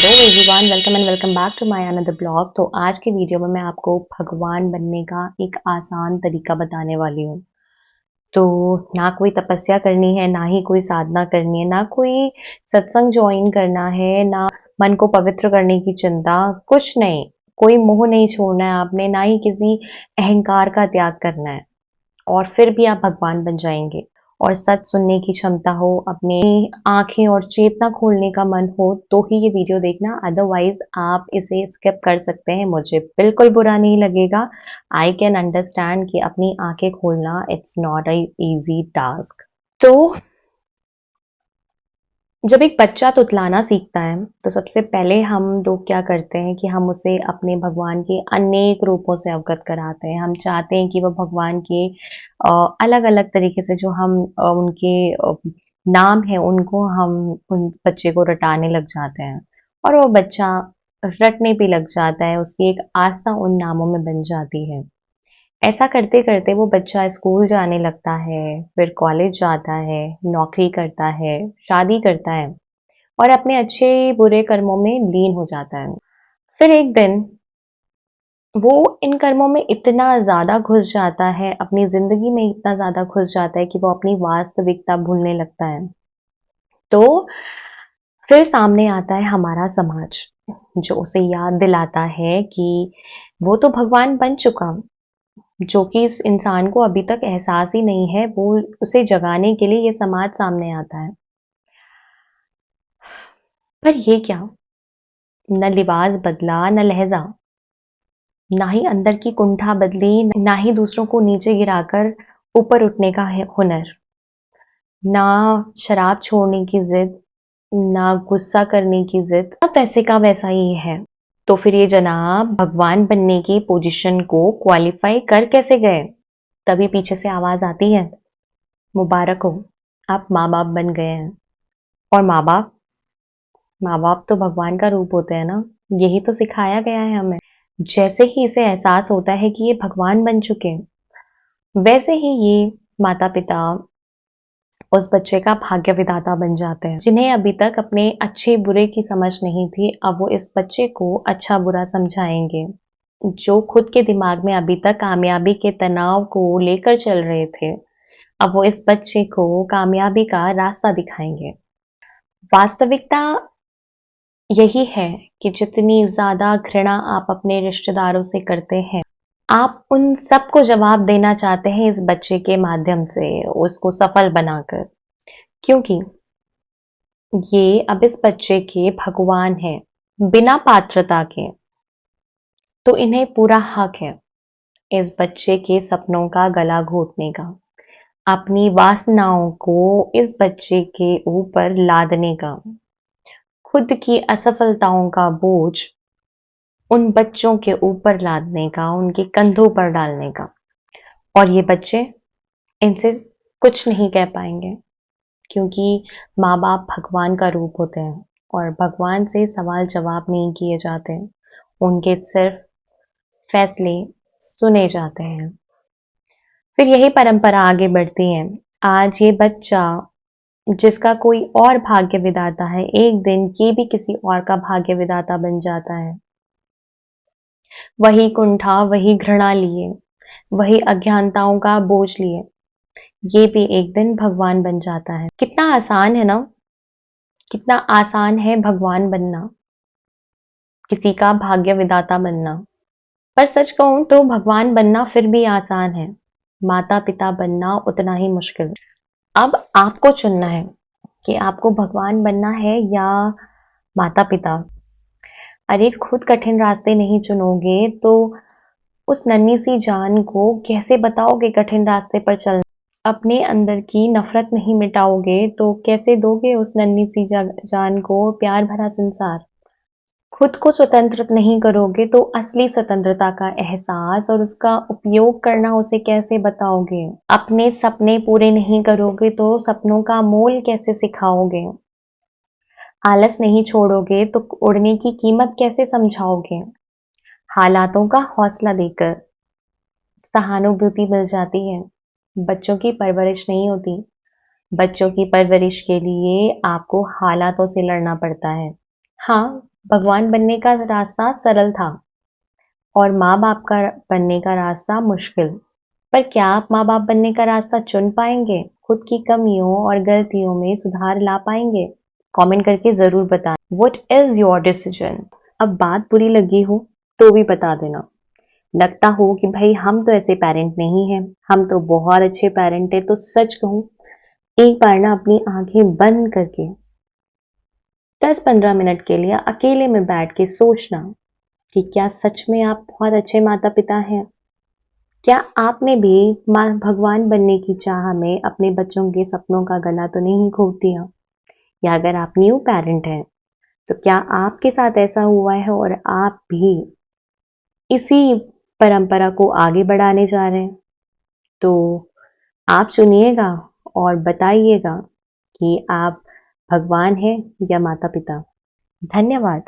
Hello everyone, welcome and welcome back to my another blog. तो आज के video में मैं आपको भगवान बनने का एक आसान तरीका बताने वाली हूँ। तो ना कोई तपस्या करनी है, ना ही कोई साधना करनी है, ना कोई सत्संग ज्वाइन करना है, ना मन को पवित्र करने की चिंता, कुछ नहीं। कोई मोह नहीं छोड़ना है आपने, ना ही किसी अहंकार का त्याग करना है, और फिर भी आप भगवान बन जाएंगे। और सच सुनने की क्षमता हो, अपनी आंखें और चेतना खोलने का मन हो, तो ही ये वीडियो देखना। अदरवाइज आप इसे स्किप कर सकते हैं, मुझे बिल्कुल बुरा नहीं लगेगा। आई कैन अंडरस्टैंड कि अपनी आंखें खोलना it's not a easy task. तो जब एक बच्चा तुतलाना सीखता है, तो सबसे पहले हम लोग क्या करते हैं कि हम उसे अपने भगवान के अनेक रूपों से अवगत कराते हैं। हम चाहते हैं कि वह भगवान के अलग-अलग तरीके से जो हम उनके नाम है, उनको हम उन बच्चे को रटाने लग जाते हैं, और वो बच्चा रटने पे लग जाता है। उसकी एक आस्था उन नामों में बन जाती है। ऐसा करते-करते वो बच्चा स्कूल जाने लगता है, फिर कॉलेज जाता है, नौकरी करता है, शादी करता है, और अपने अच्छे-बुरे कर्मों में लीन हो जाता है। फिर एक दिन वो इन कर्मों में इतना ज़्यादा घुस जाता है, अपनी ज़िंदगी में इतना ज़्यादा घुस जाता है कि वो अपनी वास्तविकता भूलने लगता है। तो फिर सामने आता है हमारा समाज, जो उसे याद दिलाता है कि वो तो भगवान बन चुका, जो कि इस इंसान को अभी तक एहसास ही नहीं है। वो उसे जगाने के लिए ये समाज सामने आता है। पर ये क्या, न लिबास बदला, न लहजा, ना ही अंदर की कुंठा बदली, ना ही दूसरों को नीचे गिराकर ऊपर उठने का है हुनर, ना शराब छोड़ने की जिद, ना गुस्सा करने की जिद। सब वैसे का वैसा ही है। तो फिर ये जनाब भगवान बनने की पोजीशन को क्वालिफाई कर कैसे गए? तभी पीछे से आवाज आती है, मुबारक हो, आप माँ बाप बन गए हैं। और माँ बाप तो भगवान का रूप होते हैं ना। यही तो सिखाया गया है हमें। जैसे ही इसे एहसास होता है कि ये भगवान बन चुके हैं, वैसे ही ये माता पिता उस बच्चे का भाग्य विधाता बन जाते हैं। जिन्हें अभी तक अपने अच्छे बुरे की समझ नहीं थी, अब वो इस बच्चे को अच्छा बुरा समझाएंगे। जो खुद के दिमाग में अभी तक कामयाबी के तनाव को लेकर चल रहे थे, अब वो इस बच्चे को कामयाबी का रास्ता दिखाएंगे। वास्तविकता यही है कि जितनी ज्यादा घृणा आप अपने रिश्तेदारों से करते हैं, आप उन सबको जवाब देना चाहते हैं इस बच्चे के माध्यम से, उसको सफल बनाकर। क्योंकि ये अब इस बच्चे के भगवान हैं, बिना पात्रता के। तो इन्हें पूरा हक है इस बच्चे के सपनों का गला घोटने का, अपनी वासनाओं को इस बच्चे के ऊपर लादने का, खुद की असफलताओं का बोझ उन बच्चों के ऊपर लादने का, उनके कंधों पर डालने का। और ये बच्चे इनसे कुछ नहीं कह पाएंगे, क्योंकि माँ बाप भगवान का रूप होते हैं, और भगवान से सवाल जवाब नहीं किए जाते, उनके सिर्फ फैसले सुने जाते हैं। फिर यही परंपरा आगे बढ़ती है। आज ये बच्चा, जिसका कोई और भाग्य विधाता है, एक दिन ये भी किसी और का भाग्य विधाता बन जाता है। वही कुंठा, वही घृणा लिए, वही अज्ञानताओं का बोझ लिए, ये भी एक दिन भगवान बन जाता है। कितना आसान है ना, कितना आसान है भगवान बनना, किसी का भाग्य विधाता बनना। पर सच कहूं तो भगवान बनना फिर भी आसान है, माता पिता बनना उतना ही मुश्किल। अब आपको चुनना है कि आपको भगवान बनना है या माता पिता। अरे खुद कठिन रास्ते नहीं चुनोगे तो उस नन्ही सी जान को कैसे बताओगे कठिन रास्ते पर चलना? अपने अंदर की नफरत नहीं मिटाओगे तो कैसे दोगे उस नन्ही सी जान को प्यार भरा संसार? खुद को स्वतंत्र नहीं करोगे तो असली स्वतंत्रता का एहसास और उसका उपयोग करना उसे कैसे बताओगे? अपने सपने पूरे नहीं करोगे तो सपनों का मोल कैसे सिखाओगे? आलस नहीं छोड़ोगे तो उड़ने की कीमत कैसे समझाओगे? हालातों का हौसला देकर सहानुभूति मिल जाती है, बच्चों की परवरिश नहीं होती। बच्चों की परवरिश के लिए आपको हालातों से लड़ना पड़ता है। हाँ, भगवान बनने का रास्ता सरल था और माँ बाप का बनने का रास्ता मुश्किल। पर क्या आप माँ बाप बनने का रास्ता चुन पाएंगे? खुद की कमियों और गलतियों में सुधार ला पाएंगे? कमेंट करके जरूर बताएं। What is your decision? अब बात बुरी लगी हो तो भी बता देना। लगता हो कि भाई हम तो ऐसे पेरेंट नहीं हैं, हम तो बहुत अच्छे पेरेंट हैं, तो सच कहूं, एक बार ना अपनी आंखें बंद करके 10-15 मिनट के लिए अकेले में बैठ के सोचना कि क्या सच में आप बहुत अच्छे माता पिता हैं? क्या आपने भी माँ भगवान बनने की चाह में अपने बच्चों के सपनों का गला तो नहीं घोंट दिया? या अगर आप न्यू पेरेंट हैं तो क्या आपके साथ ऐसा हुआ है और आप भी इसी परंपरा को आगे बढ़ाने जा रहे हैं? तो आप सुनिएगा और बताइएगा कि आप भगवान हैं या माता पिता। धन्यवाद।